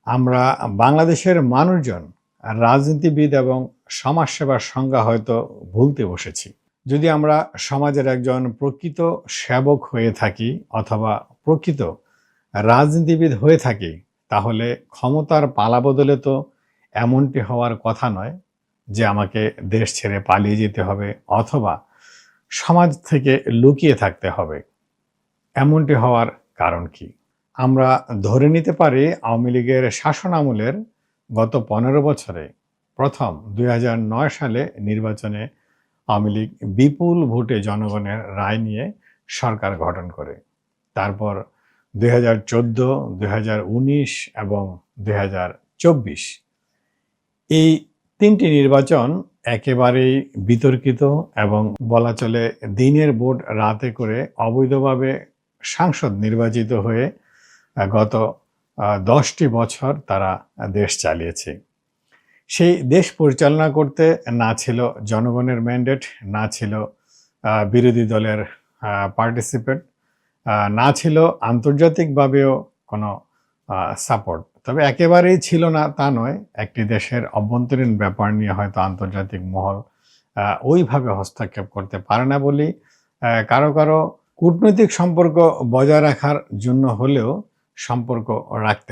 আমরা বাংলাদেশের মানুষজন রাজনীতিবিদ এবং সমাজসেবার সংজ্ঞা হয়তো ভুলতে বসেছি। যদি আমরা সমাজের একজন প্রকৃত সেবক হয়ে থাকি অথবা প্রকৃত রাজনীতিবিদ হয়ে থাকি, তাহলে ক্ষমতার পালাবদলে তো এমনটি হওয়ার কথা নয় যে আমাকে দেশ ছেড়ে পালিয়ে যেতে হবে অথবা সমাজ থেকে লুকিয়ে থাকতে হবে। এমনটি হওয়ার কারণ কি? আমরা ধরে নিতে পারি আওয়ামী লীগের শাসনামলের গত ১৫ বছরে প্রথম ২০০৯ সালে নির্বাচনে আওয়ামী লীগ বিপুল ভোটে জনগণের রায় নিয়ে সরকার গঠন করে। তারপর ২০১৪, ২০১৯ এবং ২০২৪ এই তিনটি নির্বাচন একেবারেই বিতর্কিত এবং বলা চলে দিনের ভোট রাতে করে অবৈধভাবে সাংসদ নির্বাচিত হয়ে গত 10টি বছর তারা দেশ চালিয়েছে। সেই দেশ পরিচালনা করতে না ছিল জনগণের ম্যান্ডেট, না ছিল বিরোধী দলের পার্টিসিপেট, না ছিল আন্তর্জাতিকভাবেও কোনো সাপোর্ট। তবে একেবারেই ছিল না তা নয়, একটি দেশের অভ্যন্তরীণ ব্যাপার নিয়ে হয়তো আন্তর্জাতিক মহল ওইভাবে হস্তক্ষেপ করতে পারে না বলেই কারো কারো কূটনৈতিক সম্পর্ক বজায় রাখার জন্য হলেও সম্পর্ক রাখতে